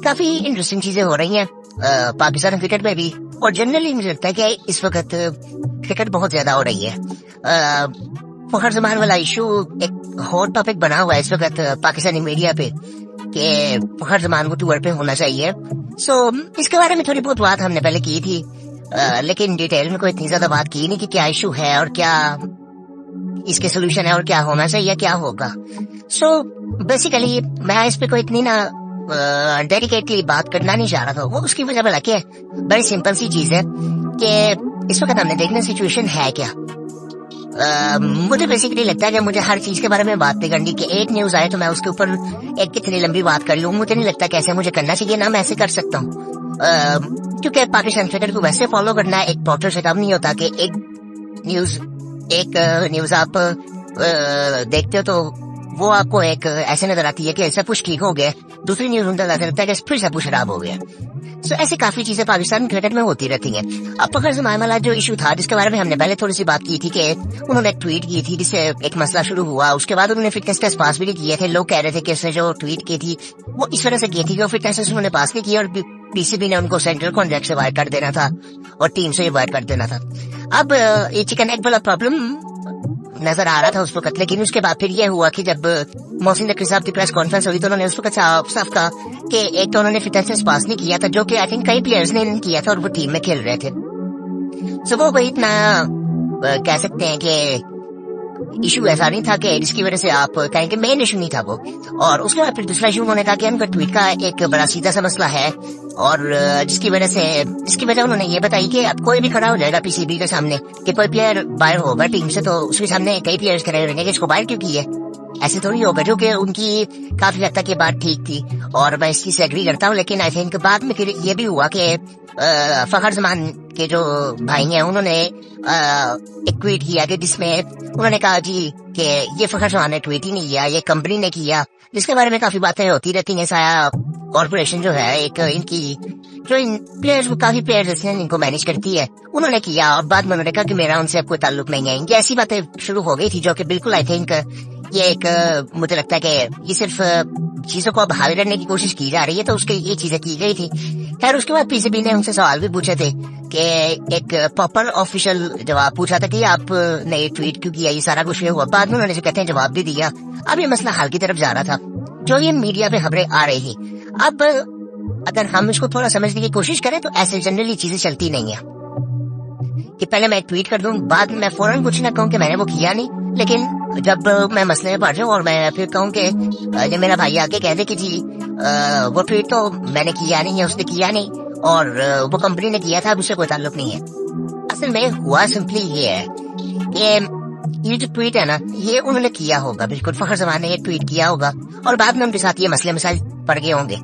काफी इंटरेस्टिंग चीजें हो रही हैं पाकिस्तान क्रिकेट में भी, और जनरली मुझे लगता है कि इस वक्त क्रिकेट बहुत ज्यादा हो रही है। फखर जमान वाला इशू एक हॉट टॉपिक बना हुआ है इस वक्त पाकिस्तानी मीडिया पे कि फखर जमान को टूर पे होना चाहिए। सो इसके बारे में थोड़ी बहुत बात हमने पहले की थी, लेकिन डिटेल में कोई इतनी ज्यादा बात की नहीं कि क्या इशू है और क्या इसके सोल्यूशन है और क्या होना चाहिए, क्या होगा। सो बेसिकली मैं इस पे कोई इतनी ना डेडिकेटली बात करना नहीं चाह रहा था। वो उसकी वजह भला क्या है, बड़ी सिंपल सी चीज है कि इस वक्त हमने देखना सिचुएशन है क्या। मुझे बेसिकली लगता है कि मुझे हर चीज के बारे में बात नहीं करनी कि एक न्यूज आए तो मैं उसके ऊपर एक कितनी लंबी बात कर लूं। मुझे नहीं लगता कैसे मुझे करना चाहिए, ना मैं ऐसे कर सकता हूँ, क्योंकि पाकिस्तान क्रिकेट को वैसे फॉलो करना एक प्रॉपर सेटअप नहीं होता कि एक न्यूज आप देखते हो तो वो आपको एक ऐसे नजर आती है कि सब कुछ ठीक हो गया, दूसरी न्यूज उनका नजर लगता है कि फिर सब कुछ खराब हो गया। सो ऐसी काफी चीजें पाकिस्तान क्रिकेट में होती रहती हैं। अब फखर जमान वाला जो इशू था जिसके बारे में हमने पहले थोड़ी सी बात की थी कि उन्होंने एक ट्वीट की थी जिससे एक मसला शुरू हुआ। उसके बाद उन्होंने फिटनेस टेस्ट पास भी नहीं किए थे। लोग कह रहे थे कि उसने जो ट्वीट की थी वो इस वजह से की थी कि फिटनेस टेस्ट उन्होंने पास नहीं किया और पीसीबी ने उनको सेंट्रल कॉन्ट्रैक्ट से बाहर कर देना था और टीम से बाहर कर देना था। अब ये चिकन एग वाला प्रॉब्लम नजर आ रहा था उस वक्त, लेकिन उसके बाद फिर ये हुआ कि जब मोहसिन नकवी साहब की प्रेस कॉन्फ्रेंस हुई तो उन्होंने उस वक्त साफ कहा कि एक तो उन्होंने फिटनेस पास नहीं किया था, जो कि आई थिंक कई प्लेयर्स ने किया था और वो टीम में खेल रहे थे। सो वो कोई इतना कह सकते हैं कि इशू ऐसा नहीं था कि जिसकी वजह से आप कहेंगे मेन इशू नहीं था वो। और उसके बाद फिर दूसरा इशू उन्होंने कहा कि उनका ट्वीट का एक बड़ा सीधा सा मसला है और जिसकी वजह उन्होंने ये बताई कि अब कोई भी खड़ा हो जाएगा पीसीबी के सामने कि कोई प्लेयर बाहर होगा टीम से तो उसके सामने कई प्लेयर्स खड़े रहेंगे कि इसको बाहर क्यों किया, ऐसे थोड़ी होगा। जो कि उनकी काफी हद तक ये बात ठीक थी और मैं इस चीज से एग्री करता हूँ। लेकिन आई थिंक बाद में फिर ये भी हुआ कि फखर जमान के जो भाई हैं उन्होंने एक ट्वीट किया कि जिसमें उन्होंने कहा जी कि ये फखर जमान ने ट्वीट ही नहीं किया, ये कंपनी ने किया, जिसके बारे में काफी बातें होती रहती हैं। साया कॉर्पोरेशन जो है एक इनकी जो इन प्लेयर्स काफी प्लेयर्स हैं इनको मैनेज करती है, उन्होंने किया और बाद में उन्होंने कहा कि मेरा उनसे अब कोई ताल्लुक नहीं है। इनकी ऐसी बातें शुरू हो गई थी जो कि बिल्कुल आई थिंक ये एक मुझे लगता है कि ये सिर्फ चीजों को अब हावी करने की कोशिश की जा रही है, तो उसके ये चीजें की गई थी। खैर उसके बाद पीसीबी ने उनसे सवाल भी पूछे थे कि एक प्रॉपर ऑफिशियल जवाब पूछा था कि आपने ये ट्वीट क्यों किया, ये सारा कुछ हुआ। बाद में उन्होंने जो कहते हैं जवाब भी दिया। अब ये मसला हल की तरफ जा रहा था जो ये मीडिया पे खबरें आ रही थी। अब अगर हम इसको थोड़ा समझने की कोशिश करें तो ऐसे जनरली चीजें चलती नहीं है कि पहले मैं ट्वीट कर दूं, बाद में मैं फौरन कुछ ना कहूं कि मैंने वो किया नहीं, लेकिन जब मैं मसले में पड़ जाऊं और मैं फिर कहूं कि जब मेरा भाई आके कह दे कि जी वो ट्वीट तो मैंने किया नहीं है, उसने किया नहीं और वो कंपनी ने किया था, अब उससे कोई ताल्लुक नहीं है। असल में हुआ सिंपली ये है कि ये जो ट्वीट है ना ये उन्होंने किया होगा, बिल्कुल फखर जमान ने ये ट्वीट किया होगा और बाद में उनके साथ ये मसले मसाइल पड़ गए होंगे।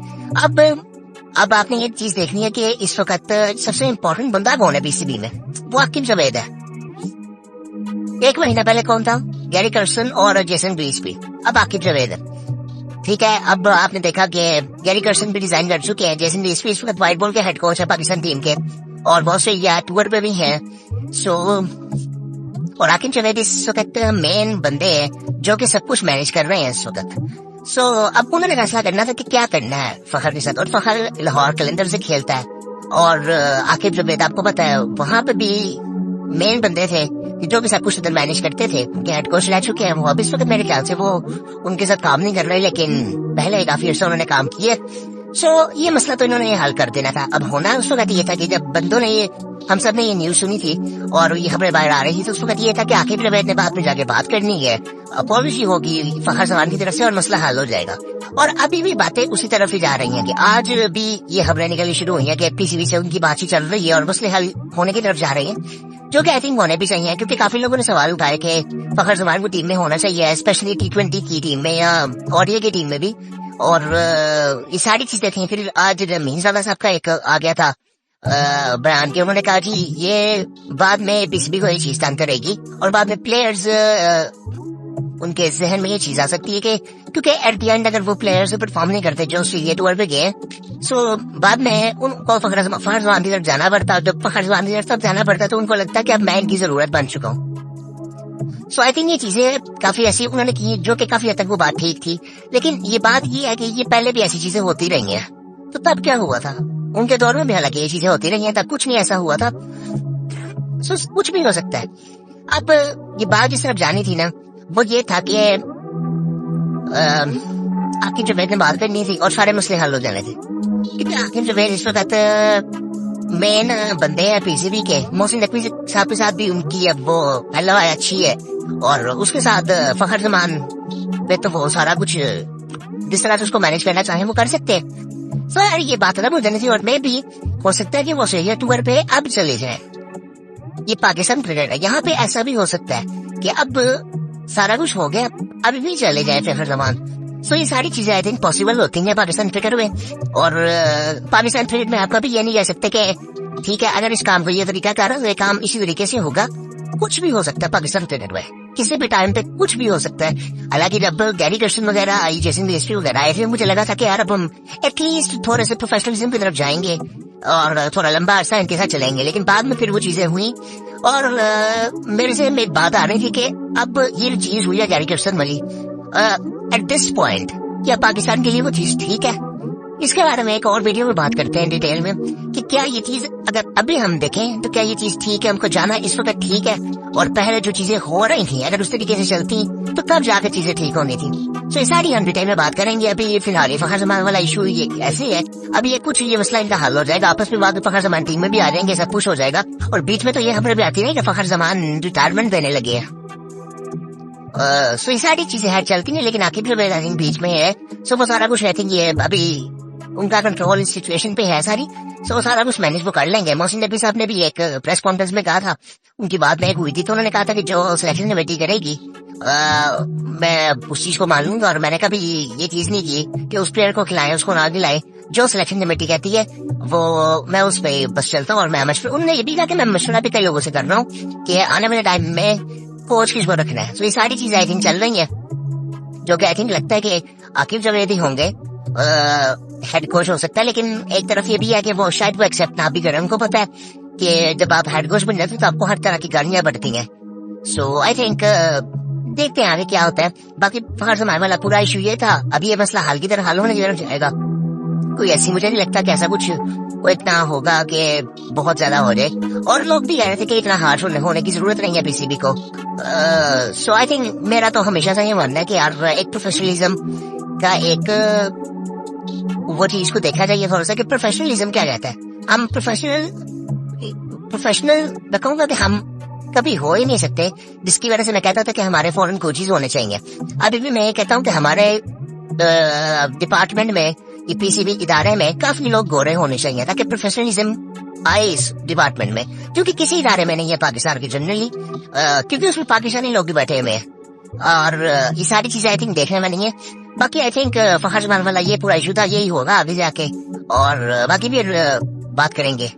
अब आपने ये चीज देखनी है कि इस वक्त सबसे इम्पोर्टेंट बंदा कौन है पीसीबी में, वो आकिब जावेद है। एक महीना पहले कौन था, गैरी कर्सन और जेसन ग्रीसबी, अब आकिब जावेद है। ठीक है, अब आपने देखा कि गैरी कर्सन भी रिजाइन कर चुके हैं, जेसन ग्रीसबी इस वक्त व्हाइट बॉल के हेड कोच है पाकिस्तान टीम के और बहुत से या टूर पे भी हैं। सो और आकिब जावेद इस वक्त मेन बंदे हैं जो कि सब कुछ मैनेज कर रहे हैं इस वक्त। सो अब उन्होंने फैसला करना था कि क्या करना है फखर के साथ, और फखर लाहौर कलंदर से खेलता है और आकिब जावेद आपको पता है वहां पे भी मेन बंदे थे जो कि सब कुछ उधर मैनेज करते थे। उनके हेड कोच रह चुके हैं वो, अब इस वक्त मेरे ख्याल से वो उनके साथ काम नहीं कर रहे, लेकिन पहले काफी अर्सा उन्होंने काम किए। सो ये मसला तो इन्होंने हल कर देना था। अब होना उस वक्त ये था कि जब बंदों ने ये हम सब ने ये न्यूज सुनी थी और ये खबरें बाहर आ रही थी तो उस वक्त ये था कि आकिब जावेद ने बाद में जाके बात करनी है, अपॉलजी होगी फखर जमान की तरफ से और मसला हल हो जाएगा। और अभी भी बातें उसी तरफ ही जा रही हैं कि आज भी ये खबरें निकलनी शुरू हुई हैं कि पीसीबी से उनकी बातचीत चल रही है और मसले हल होने की तरफ जा रही हैं, जो कि आई थिंक होने भी चाहिए, क्योंकि काफी लोगों ने सवाल उठाए कि फखर जमान को टीम में होना चाहिए, स्पेशली T20 की टीम में या ओडीआई की टीम में भी। और ये सारी चीजें थी। फिर आज मीरजादा साहब का एक आ गया था बयान के, उन्होंने कहा जी ये बाद में पीसीबी को ये चीज तंग करेगी और बाद में प्लेयर्स उनके जहन में ये चीज आ सकती है कि क्योंकि एट द एंड अगर वो प्लेयर्स परफॉर्म नहीं करते जो ऑस्ट्रेलिया टूर पे गए, सो बाद में उनको फखर जमान की तरफ जाना पड़ता। जब फखर जमान की तरफ जाना पड़ता तो उनको लगता है कि अब मैं इनकी जरूरत बन चुका हूँ। सो आई थिंक ये चीजें काफी ऐसी उन्होंने की जो कि काफी हद तक वो बात ठीक थी, लेकिन ये बात ये है कि ये पहले भी ऐसी चीजें होती रही हैं तो तब क्या हुआ था? उनके दौर में भी हालांकि ये चीजें होती रही हैं, तब कुछ नहीं ऐसा हुआ था। कुछ भी हो सकता है। अब ये बात जिस तरफ जानी थी ना, वो ये था कि आकिब जवेद ने बात करनी थी और सारे मसले हल हो जाने थे, क्योंकि आकिब जवेद इस वक्त मेन बंदे हैं पीसीबी के। मोहसिन नकवी साहब के साथ भी उनकी अब वो हलवा अच्छी है, और उसके साथ फखर जमान पे तो वो सारा कुछ जिस तरह से उसको मैनेज करना चाहे वो कर सकते हैं। तो यार ये बात अलग हो जानी थी, और मैं भी हो सकता है कि वो ऑस्ट्रेलिया टूर पे अब चले जाए। ये पाकिस्तान क्रिकेट है, यहाँ पे ऐसा भी हो सकता है कि अब सारा कुछ हो गया, अभी भी चले जाए फखर जमान। सो ये सारी चीजें आई थिंक पॉसिबल होती हैं पाकिस्तान क्रिकेट में। और पाकिस्तान क्रिकेट में आप कभी ये नहीं कह सकते कि ठीक है अगर इस काम को ये तरीका कर रहा है काम इसी तरीके से होगा। कुछ भी हो सकता है पाकिस्तान क्रिकेट में, किसी भी टाइम पे कुछ भी हो सकता है। हालांकि जब गैरी कर्स्टन वगैरह आई, जैसे हिस्ट्री वगैरह आई थी, मुझे लगा था कि यार अब हम एटलीस्ट थोड़े से प्रोफेशनलिज्म की तरफ जाएंगे और थोड़ा लंबा अरसा इनके साथ चलेंगे। लेकिन बाद में फिर वो चीजें हुई, और मेरे से एक बात आ रही थी कि अब ये चीज हुई है गैरी कर्स्टन वाली, एट दिस पॉइंट क्या पाकिस्तान के लिए वो चीज ठीक है? इसके बारे में एक और वीडियो में बात करते हैं डिटेल में कि क्या ये चीज अगर अभी हम देखें तो क्या ये चीज ठीक है, हमको जाना इस वक्त ठीक है, और पहले जो चीजें हो रही थी अगर उस तरीके से चलती तो तब जाकर चीजें ठीक होनी थी। तो ये सारी हम डिटेल में बात करेंगे। अभी फिलहाल फखर जमान वाला इशू ये ऐसे है, अभी ये कुछ ये मसला इनका हल हो जाएगा, आपस में बाद फखर जमान टीम में भी आ जाएंगे, सब कुछ हो जाएगा। और बीच में तो ये खबर भी आती नहीं कि फखर जमान रिटायरमेंट देने लगे हैं। सो ये सारी चीजें है चलती हैं, लेकिन आकिब जवेद आई थिंक बीच में है। सो वो सारा कुछ आई थिंक ये अभी उनका कंट्रोल इस सिचुएशन पे है सारी। सो वो सारा कुछ मैनेज वो कर लेंगे। मोहसिन नकवी साहब ने भी एक प्रेस कॉन्फ्रेंस में कहा था, उनकी बात में एक हुई थी, तो उन्होंने कहा था कि जो सिलेक्शन कमेटी करेगी मैं उस चीज को मान लूंगा। और मैंने कभी ये चीज नहीं की कि उस प्लेयर को खिलाए उसको ना खिलाए, जो सिलेक्शन कमेटी कहती है वो मैं उस पे बस चलता हूँ। और मैं मशवरा, उन्होंने ये भी कहा कि मैं मशवरा भी कई लोगों से कर रहा हूँ कि आने वाले टाइम में कोच किसको रखना है। तो ये सारी चीजें आई थिंक चल रही है, जो कि आई थिंक लगता है कि आकिब जवेद ही होंगे हेड कोच हो सकता है। लेकिन एक तरफ ये भी है कि वो शायद वो एक्सेप्ट ना भी करें। उनको पता है कि जब आप हेड कोच बन जाते तो आपको हर तरह की गालियां बढ़ती हैं। सो आई थिंक देखते हैं आगे क्या होता है। बाकी फखर जमान वाला पूरा इशू ये था, अभी ये मसला हाल की तरह हल होने की तरफ जाएगा। कोई ऐसी मुझे नहीं लगता कि ऐसा कुछ वो इतना होगा कि बहुत ज्यादा हो जाए। और लोग भी कह रहे थे कि इतना हार्श होने की जरूरत नहीं है पीसीबी को। सो आई थिंक मेरा तो हमेशा से ये मानना है कि यार एक प्रोफेशनलिज्म का एक वो चीज को देखा जाइए थोड़ा सा कि प्रोफेशनलिज्म क्या कहता है। हम प्रोफेशनल मैं कहूँगा कि हम कभी हो ही नहीं सकते, जिसकी वजह से मैं कहता था कि हमारे फॉरेन कोचेज होने चाहिए। अभी भी मैं ये कहता हूँ कि हमारे डिपार्टमेंट में, ये पीसीबी इदारे में काफी लोग गोरे होने चाहिए ताकि प्रोफेशनलिज्म आए इस डिपार्टमेंट में, जो कि किसी इदारे में नहीं है पाकिस्तान के जनरली, क्योंकि उसमें पाकिस्तानी लोग भी बैठे हुए हैं। और ये सारी चीजें आई थिंक देखने में नहीं है। बाकी आई थिंक फखर जमान वाला ये पूरा इशू था, यही होगा आगे जाके, और बाकी भी बात करेंगे।